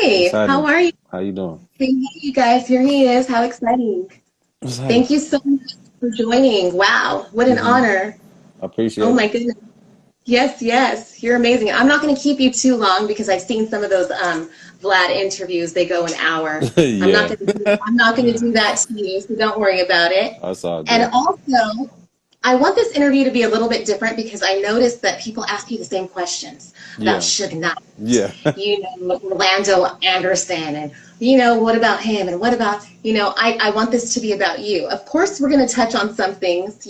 What's Hi, how happening? are you? How you doing? Hey, you guys, here he is. How exciting. What's Thank happening? you so much for joining. Wow, what an Hmm. honor. I Oh appreciate it. my goodness. Yes, yes, you're amazing. I'm not going to keep you too long because I've seen some of those Vlad interviews. They go an hour. Yeah. I'm not going to do that to you, so don't worry about it. That's all And good. also, I want this interview to be a little bit different because I noticed that people ask you the same questions about Yeah. Suge Knight, Yeah. Orlando Anderson, and what about him, and what about, I want this to be about you. Of course, we're going to touch on some things,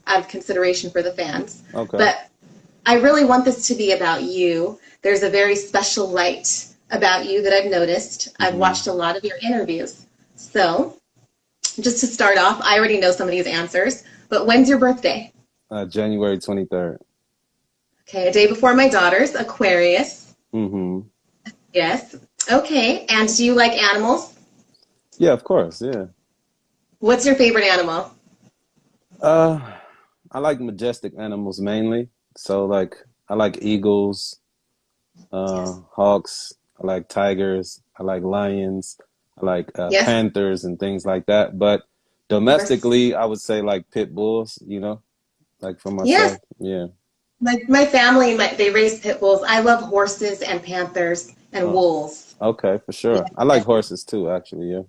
out of consideration for the fans, Okay. but I really want this to be about you. There's a very special light about you that I've noticed. I've Hmm. watched a lot of your interviews. So, just to start off, I already know some of these answers, but when's your birthday? January 23rd. Okay, a day before my daughter's, Aquarius. Hmm. Yes. Okay, and do you like animals? Yeah, of course. Yeah. What's your favorite animal? Uh, I like majestic animals mainly. So like I like eagles, Yes. hawks. I like tigers. I like lions. I like Yes. panthers and things like that. But Of course. domestically, I would say like pit bulls. Like for Yes. myself. Yeah. My family, they raise pit bulls. I love horses and panthers and Oh, wolves. okay, for sure. Yes. I like Yes. horses too, actually. Yeah.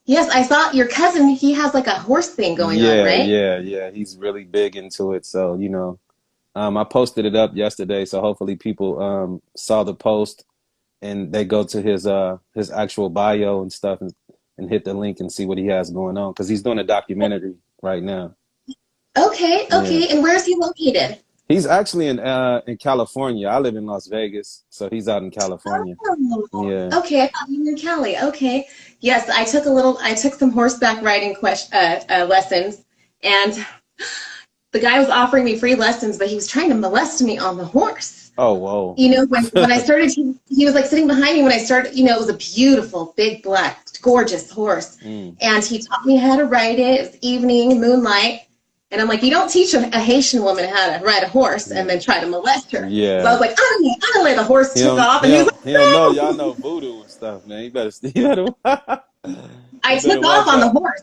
Yes, I saw your cousin, he has like a horse thing going on, Yeah, right? yeah, yeah. He's really big into it. So, I posted it up yesterday, so hopefully people saw the post and they go to his actual bio and stuff and hit the link and see what he has going on because he's doing a documentary right now. Okay, Yeah. okay. And where is he located? He's actually in California. I live in Las Vegas, so he's out in California. Oh, Yeah. okay. I thought you were in Cali. Okay. Yes, I took some horseback riding lessons, and the guy was offering me free lessons, but he was trying to molest me on the horse. Oh, whoa. When I started, he was like sitting behind me when I started, it was a beautiful, big, black, gorgeous horse. Mm. And he taught me how to ride it. It was evening, moonlight. And I'm like, you don't teach a Haitian woman how to ride a horse and then try to molest her. So I Yeah. was like, I don't let the horse took off. And he was like, He don't know. Y'all no. know voodoo and stuff, man. I you better took off watch on the out. horse.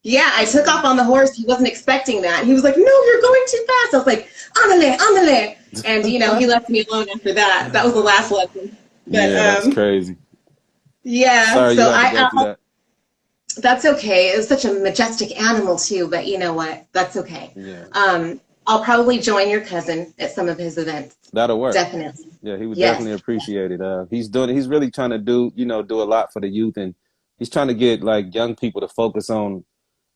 Yeah, I took Yeah. off on the horse. He wasn't expecting that. He was like, no, you're going too fast. I was like, andale, andale. And, he left me alone after that. That was the last lesson. But, Yeah, that's crazy. yeah, Sorry you so had to go through that. that's okay. It was such a majestic animal too, but you know what? That's okay. Yeah, I'll probably join your cousin at some of his events. that'll work. Definitely. Yeah, he would Yes. definitely appreciate it. He's really trying to do a lot for the youth, and he's trying to get like young people to focus on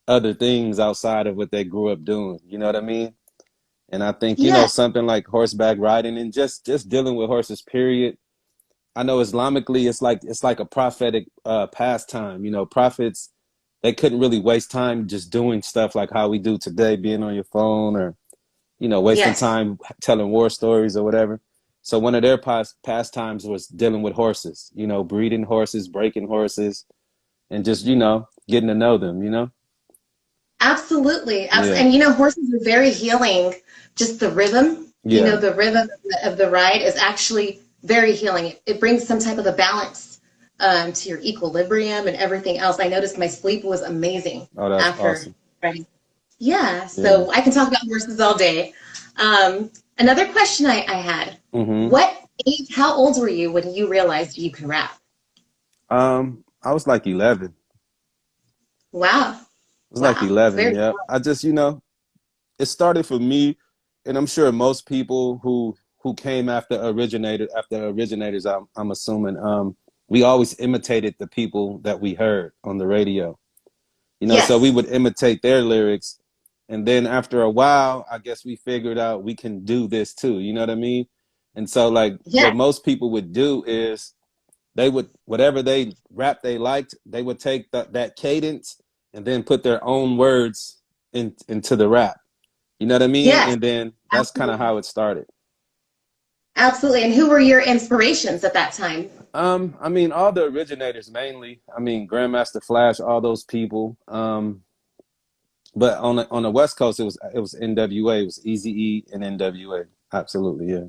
other things outside of what they grew up doing. You know what I mean? And I think, Yes. something like horseback riding and just dealing with horses, period. I know Islamically it's like a prophetic pastime. Prophets, they couldn't really waste time just doing stuff like how we do today, being on your phone or wasting Yes. time telling war stories or whatever. So one of their pastimes was dealing with horses, breeding horses, breaking horses, and just getting to know them. Absolutely. Yeah, And horses are very healing. Just the rhythm, yeah. the rhythm of the ride is actually very healing. It brings some type of a balance to your equilibrium and everything else. I noticed my sleep was amazing Oh, that's after awesome. riding. Yeah, Yeah. so I can talk about horses all day. Another question I had, Hmm. what age, how old were you when you realized you can rap? I was like 11. Wow. I was like Wow. 11. Very Yeah. I just, it started for me, and I'm sure most people who came after originators, I'm assuming, we always imitated the people that we heard on the radio. So we yes. would imitate their lyrics, and then after a while, I guess we figured out we can do this too. You know what I mean? And so, like, what Yes. most people would do is they would whatever they rap they liked, they would take that cadence and then put their own words into the rap. You know what I mean? Yes. And then that's kind of Absolutely. how it started. Absolutely. And who were your inspirations at that time? I mean, all the originators mainly. I mean, Grandmaster Flash, all those people. But on the West Coast, it was NWA, it was Eazy-E and NWA. Absolutely, yeah.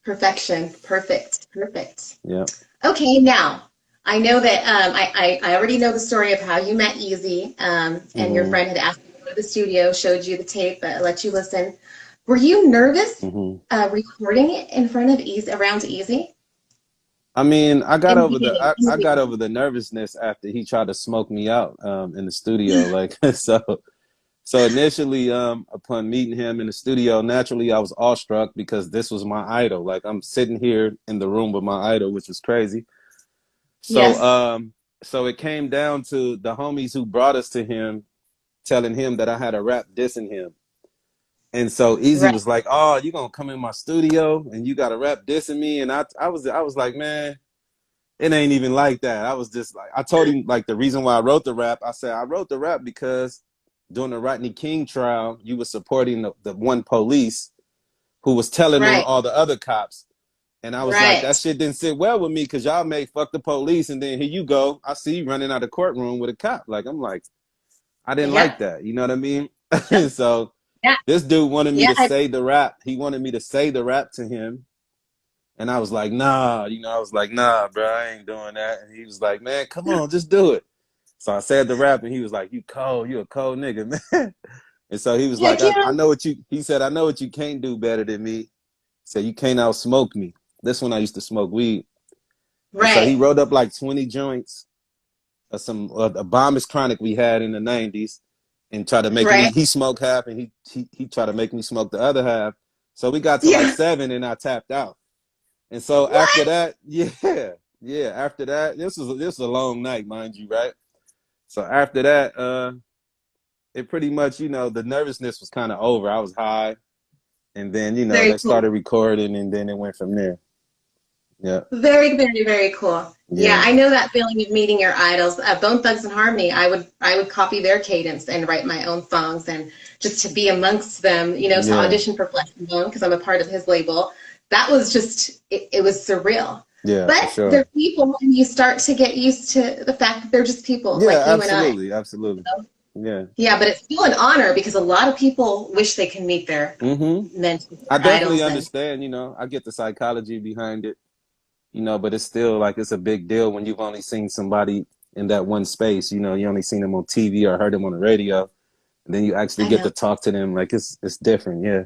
Perfection. Perfect. Perfect. Yeah. Okay, now I know that I already know the story of how you met Eazy, and your Hmm. friend had asked you to go to the studio, showed you the tape, let you listen. Were you nervous Hmm. recording it in front of Eazy, around Eazy? I mean, In the beginning, in the I got beginning. over the nervousness after he tried to smoke me out in the studio. Like so initially, upon meeting him in the studio, naturally I was awestruck because this was my idol. Like I'm sitting here in the room with my idol, which was crazy. So Yes, so it came down to the homies who brought us to him telling him that I had a rap dissing him. And so Eazy right. was like, "Oh, you gonna come in my studio and you got a rap dissing me?" And I was like, "Man, it ain't even like that." I was just like, I told him like the reason why I wrote the rap. I said I wrote the rap because during the Rodney King trial, you were supporting the one police who was telling on Right, all the other cops. And I was like, that right. shit didn't sit well with me because y'all made fuck the police. And then here you go. I see you running out of the courtroom with a cop. Like, I'm like, I didn't like Yep, that. You know what I mean? yep, So yeah, this dude wanted me yeah, to say the rap. He wanted me to say the rap to him. And I was like, nah, I was like, nah, bro, I ain't doing that. And he was like, man, come on, just do it. So I said the rap and he was like, you cold, you a cold nigga, man. And so he was like, heck yeah, I know what he said, I know what you can't do better than me. He said, you can't out smoke me. This one I used to smoke weed. And so he right, wrote up like 20 joints of some a bomb chronic we had in the 90s and tried to make me, right, he smoked half and he tried to make me smoke the other half. So we got to like yeah. 7 and I tapped out. And so after What? that, yeah, after that, this was a long night, mind you, right? So after that, it pretty much, the nervousness was kind of over. I was high, and then Very they cool. started recording, and then it went from there. Yeah, Very, very, very cool. Yeah, yeah, I know that feeling of meeting your idols. Bone Thugs and Harmony, I would copy their cadence and write my own songs, and just to be amongst them, to yeah, audition for Flesh and Bone because I'm a part of his label. That was just it was surreal. yeah, for But sure. they're people, and you start to get used to the fact that they're just people Yeah, like you and I. absolutely, absolutely. Yeah. Yeah, but it's still an honor because a lot of people wish they can meet their Hmm. mentors, I their definitely idols, and understand. I get the psychology behind it. But it's still like it's a big deal when you've only seen somebody in that one space. You only seen them on TV or heard them on the radio, and then you actually I get know. to talk to them. Like it's different. Yeah,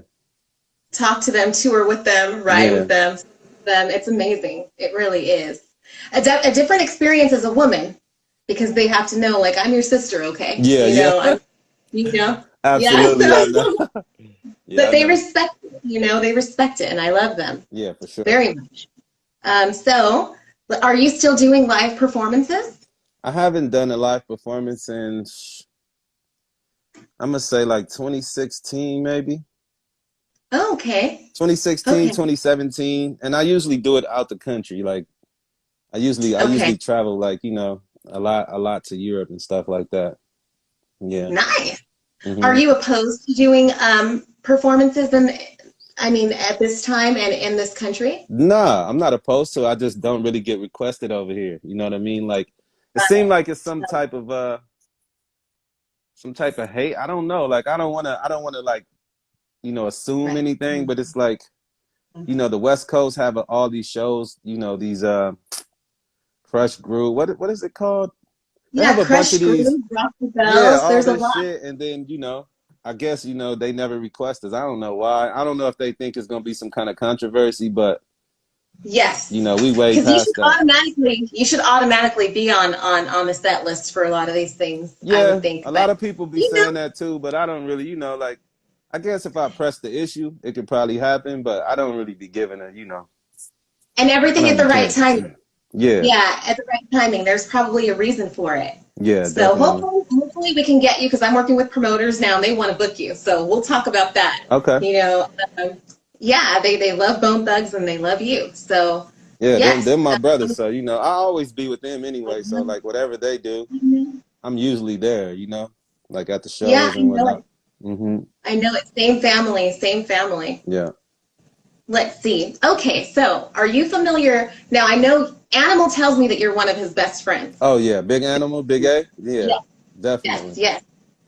Talk to them, tour with them, ride yeah, with them. It's amazing. It really is. A different experience as a woman because they have to know, like, I'm your sister, okay? yeah, yeah. Yeah. Absolutely, I know. So, Yeah, but I they know. respect it, they respect it, and I love them Yeah, for sure. very much. So, are you still doing live performances? I haven't done a live performance in I'm gonna say like 2016 maybe. Oh, okay. 2016, Okay. 2017, and I usually do it out the country. Like I Okay. usually travel like, a lot to Europe and stuff like that. Yeah. Nice. Are Hmm. you opposed to doing performances at this time and in this country? Nah, I'm not opposed to it. I just don't really get requested over here. You know what I mean? Like it Got seemed it. like it's some type of hate. I don't know. Like I don't wanna like, assume Right. anything, but it's like, the West Coast have all these shows, these Crush Groove. What is it called? They have Yeah, a bunch of Crush these, Groove, Rock the yeah, Bells. all There's a this lot. shit, and then I guess they never request us. I don't know why. I don't know if they think it's gonna be some kind of controversy, but Yes, we way because past that. you should automatically be on the set list for a lot of these things. I would Yeah, think, a but lot of people be you know, saying that too, but I don't really, like, I guess if I press the issue, it could probably happen, but I don't really be giving it, and I everything don't at be the right caring. time. Yeah, Yeah, at the right timing. There's probably a reason for it. yeah, So definitely. hopefully we can get you because I'm working with promoters now and they want to book you. So we'll talk about that. Okay. You know, um, yeah, they love Bone Thugs and they love you. So Yeah, them yes, my brothers, so I always be with them anyway. So um, like whatever they do, mhm. I'm usually there, like at the Yeah, shows I and know whatnot. it. Hmm. I know it. Same family, same family. Yeah. Let's see. Okay, so are you familiar? Now I know Animal tells me that you're one of his best friends. Oh yeah, Big Animal, Big A. Yeah, Yes, yes, definitely. yes.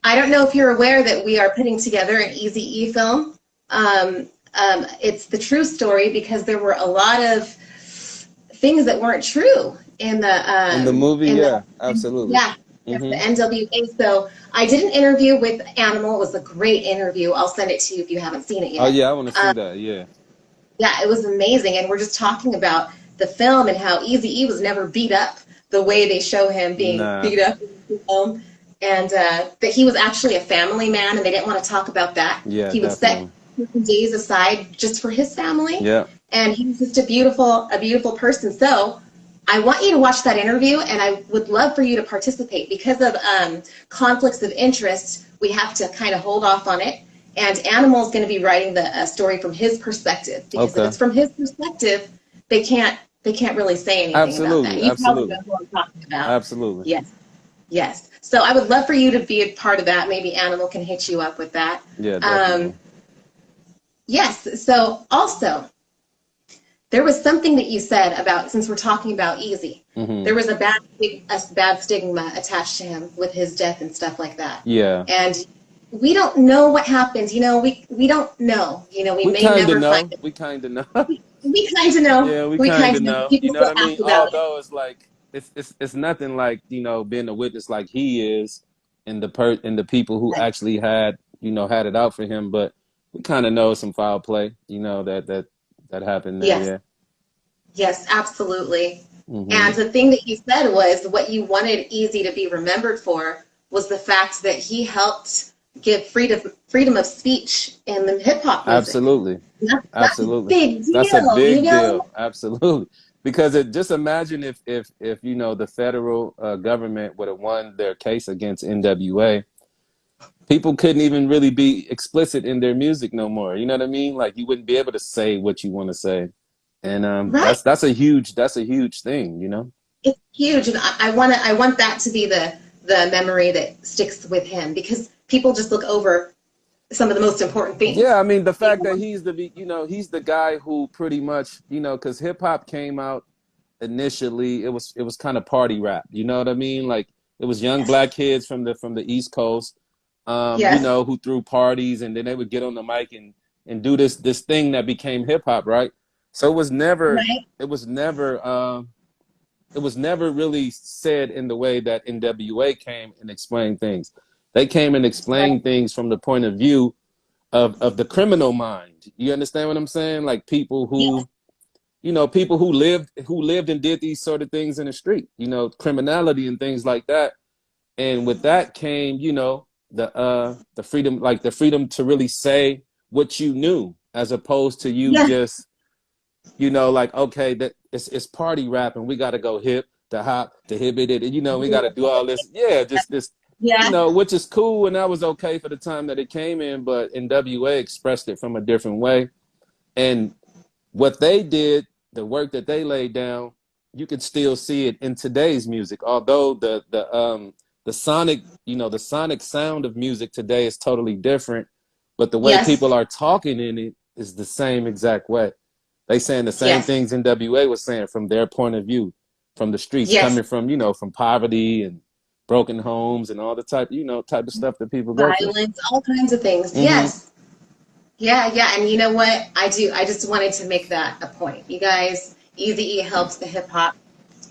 I don't know if you're aware that we are putting together an Eazy-E film. It's the true story because there were a lot of things that weren't true In the movie, in yeah, the absolutely. yeah, yes, the Hmm. NWA. So I did an interview with Animal. It was a great interview. I'll send it to you if you haven't seen it Oh yet. yeah, I want to see that. Yeah. Yeah, it was amazing. And we're just talking about the film and how Eazy-E was never beat up the way they show him being Nah. beat up in the film. And that he was actually a family man, and they didn't want to talk about that. Yeah, He would set definitely. certain days aside just for his family, Yeah. and he was just a beautiful person. So I want you to watch that interview, and I would love for you to participate. Because of conflicts of interest, we have to kind of hold off on it. And Animal's going to be writing the story from his perspective, because if Okay. it's from his perspective, they can't really say anything about that. Absolutely. You probably know Absolutely. who I'm talking about. Absolutely. Yes, yes. So I would love for you to be a part of that. Maybe Animal can hit you up with that. Yeah, Um, definitely. yes. So also, there was something that you said about, since we're talking about Eazy, Hmm. there was a bad stigma attached to him with his death and stuff like that. Yeah. And we don't know what happened. We don't know. We We may kind of never find know. it. We kind of know. We kind of know. Yeah, we We kind kind of of know. know. You People know what still I ask mean? about it. Although it's like it's nothing like, being a witness like he is, and the people who actually had it out for him. But we kind of know some foul play, that happened there. Yes. Yeah. Yes, absolutely. Hmm. And the thing that you said was what you wanted Easy to be remembered for was the fact that he helped give freedom of speech in the hip hop music. Absolutely. That's a Absolutely. big That's a deal, you big know? deal. Absolutely. Because just imagine if the federal government would have won their case against NWA, people couldn't even really be explicit in their music no more. You know what I mean? Like you wouldn't be able to say what you want to say. And Right. that's a huge thing, you know? It's huge, and I want that to be the memory that sticks with him, because people just look over some of the most important Yeah, things. I mean the You fact that know? he's the guy who pretty much, because hip hop came out initially, it was kind of party rap. You know what I mean? Like it was young Yes. black kids from the East Coast, Yes. who threw parties, and then they would get on the mic and do this thing that became hip hop, right? So Right. it was never it was never really said in the way that NWA came and explained things. They came and Right. explained things from the point of view of the criminal mind. You understand what I'm saying? Like Yes. people who lived and did these sort of things in the street, criminality and things like that. And with that came, the freedom, like the freedom to really say what you knew, as opposed to you Yes. just, like, okay, that it's party rap and we got to go hip to hop to hip it, we got to do all this. Yeah, just this, Yeah. which is cool, and that was okay for the time that it came in, but NWA expressed it from a different way. And what they did, the work that they laid down, you can still see it in today's music. Although the sonic sound of music today is totally different, but the way Yes. people are talking in it is the same exact way. They saying the same Yes. things NWA was saying from their point of view, from the streets, Yes. coming from poverty and broken homes and all the type of stuff that people go through. Violence, all kinds of things. Hmm. Yes. Yeah, yeah. And you know what? I just wanted to make that a point. You guys, Eazy-E helps the hip hop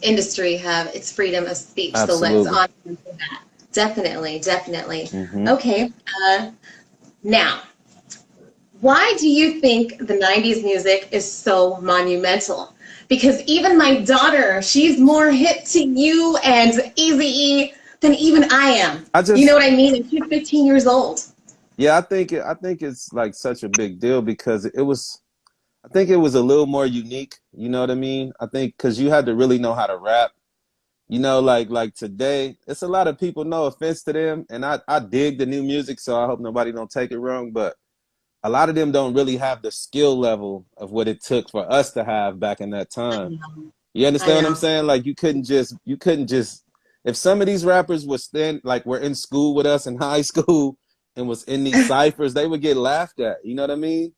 industry have its freedom of speech. So let's Absolutely. honor him for that. Definitely, definitely. Hmm. Okay. Now, why do you think the 90s music is so monumental? Because even my daughter, she's more hip to you and Eazy-E than even I am. I You know just what I mean? And she's 15 years old. Yeah, I think it's like such a big deal because I think it was a little more unique, you know what I mean? I think cuz you had to really know how to rap. Like today, it's a lot of people, no offense to them, and I dig the new music, so I hope nobody don't take it wrong, but a lot of them don't really have the skill level of what it took for us to have back in that I time. know. You I understand what I'm know. saying? Like you couldn't just if some of these rappers were in school with us in high school and was in these ciphers, they would get laughed at. You know what I mean?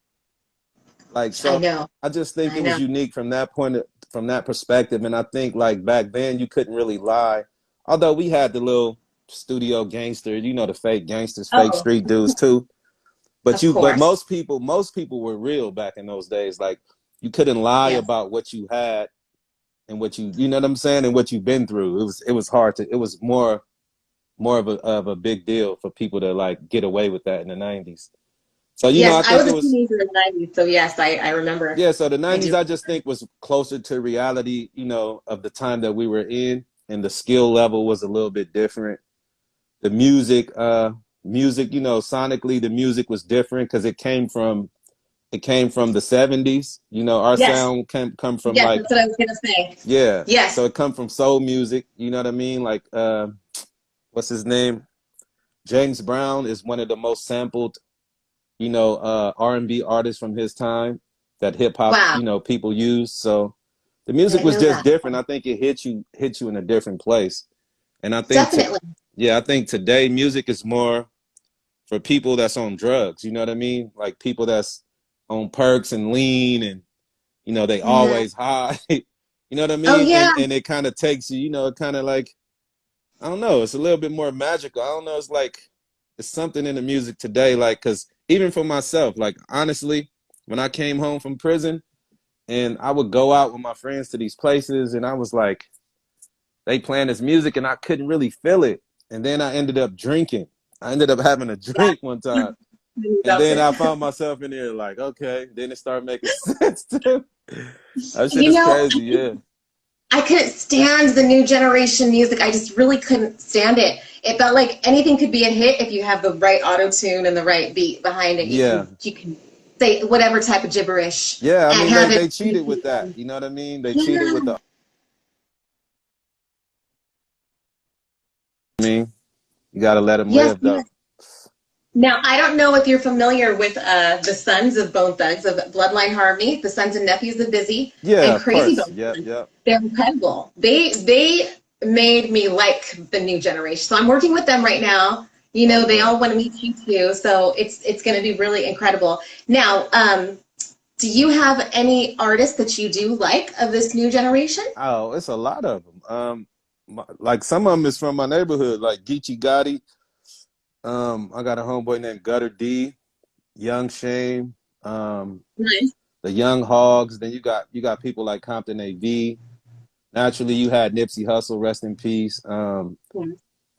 Like I so know. I just think I it was know. unique from that perspective. And I think like back then you couldn't really lie. Although we had the little studio gangsters, the fake gangsters, fake Oh, street dudes too. But of you but course. most people were real back in those days. Like you couldn't lie Yes. about what you had and what you know what I'm saying, and what you've been through. It was hard to, it was more of a big deal for people to like get away with that in the 90s. So, you know, Yes, I I think was it a was, teenager in the 90s, so yes, I remember. yeah, so the I 90s do. I just think was closer to reality, you know, of the time that we were in, and the skill level was a little bit different. The music, you know, sonically the music was different because it came from the 70s. You know, our Yes, sound can come from yes, like, that's what I was gonna say. yeah. So Yes. it come from soul music, you know what I mean? Like what's his name? James Brown is one of the most sampled, you know, R&B artists from his time that hip hop, Wow, you know, people use. So the I music didn't was know just that. different. I think it hit you in a different place. And I think Definitely. yeah, I think today music is more for people that's on drugs, you know what I mean? Like people that's on perks and lean, and you know, they Mhm. always high. You know what I Oh mean? yeah. And it kind of takes you, you know, it kind of like, I don't know, it's a little bit more magical. I don't know, it's like it's something in the music today, like, cause even for myself, like honestly, when I came home from prison and I would go out with my friends to these places, and I was like, they playing this music and I couldn't really feel it. And then I ended up drinking. I ended up having a drink one time. And then I found myself in there like, okay. Then it started making sense too. That shit You is know, crazy, yeah. I couldn't stand the new generation music. I just really couldn't stand it. It felt like anything could be a hit if you have the right auto tune and the right beat behind it. Yeah. You can say whatever type of gibberish Yeah, I and mean have it. they cheated with that. You know what I mean? They cheated with Yeah. the, I mean, you gotta let them Yes, live yes. though. Now, I don't know if you're familiar with the sons of Bone Thugs, of Bloodline Harmony, the sons and nephews of Busy, Yeah, and of Crazy course. Bone Yep, Thugs. yep. They're incredible. They made me like the new generation. So I'm working with them right now. You Oh, know, they word. all want to meet you too. So it's going to be really incredible. Now, do you have any artists that you do like of this new generation? Oh, it's a lot of them. Like some of them is from my neighborhood, like Geechee Gotti. I got a homeboy named Gutter D, Young Shame, um, Nice. the Young Hogs. Then you got people like Compton AV. Naturally, you had Nipsey Hussle, rest in peace.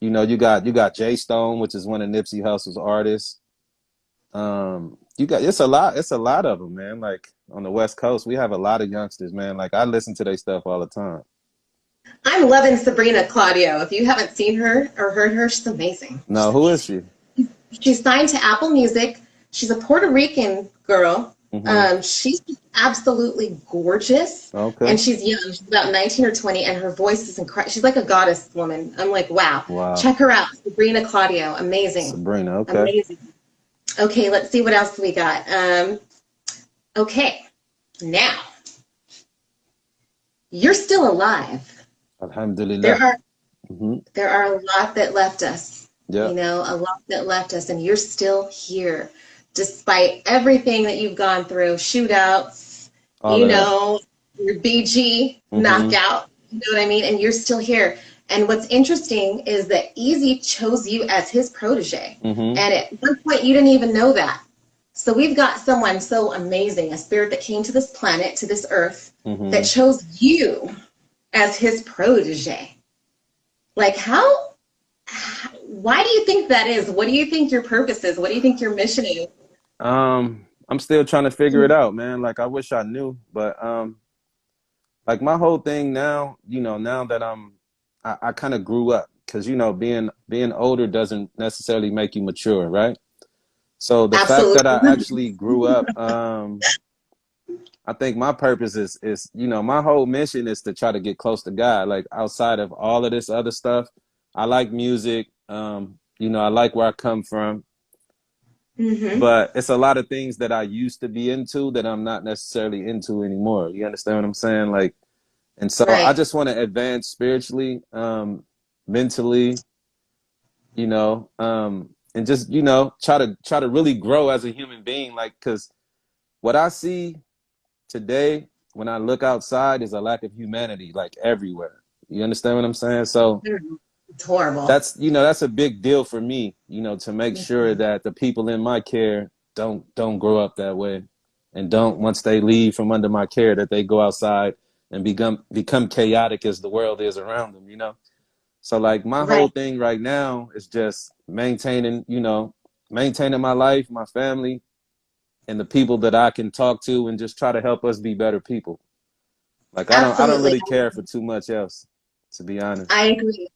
You know, you got Jay Stone, which is one of Nipsey Hussle's artists. You got it's a lot of them, man. Like on the West Coast, we have a lot of youngsters, man. Like I listen to their stuff all the time. I'm loving Sabrina Claudio. If you haven't seen her or heard her, she's amazing. No, She's who is amazing. she? She's signed to Apple Music. She's a Puerto Rican girl. Hmm. She's absolutely gorgeous, Okay. and she's young. She's about 19 or 20, and her voice is incredible. She's like a goddess woman. I'm like, wow. Wow. Check her out, Sabrina Claudio. Amazing, Sabrina. Okay. amazing. Okay, let's see what else we got. Okay, now you're still alive. There Alhamdulillah. are Hmm. there are a lot that left us, Yeah. a lot that left us, and you're still here despite everything that you've gone through, shootouts, All of that. your BG Hmm. knockout, you know what I mean? And you're still here. And what's interesting is that Eazy chose you as his protege. Hmm. And at one point, you didn't even know that. So we've got someone so amazing, a spirit that came to this planet, to this earth, that Hmm. chose you as his protege. Like, why do you think that is? What do you think your purpose is? What do you think your mission is? I'm still trying to figure it out, man. Like I wish I knew, but like my whole thing now, you know, now that I kind of grew up, because you know, being older doesn't necessarily make you mature, right? So the fact that I Absolutely. actually grew up, I think my purpose is you know, my whole mission is to try to get close to God. Like outside of all of this other stuff, I like music. You know, I like where I come from, Hmm. but it's a lot of things that I used to be into that I'm not necessarily into anymore. You understand what I'm saying? Like, and so I Right. just want to advance spiritually, mentally, you know, and just, you know, try to really grow as a human being. Like, cause what I see today when I look outside is a lack of humanity, like everywhere. You understand what I'm saying? So It's horrible. that's, you know, that's a big deal for me, you know, to make sure that the people in my care don't grow up that way, and don't, once they leave from under my care, that they go outside and become chaotic as the world is around them, you know? So like my whole Right. thing right now is just maintaining, you know, maintaining my life, my family, and the people that I can talk to and just try to help us be better people. Like I don't Absolutely. really care for too much else, to be honest. I agree.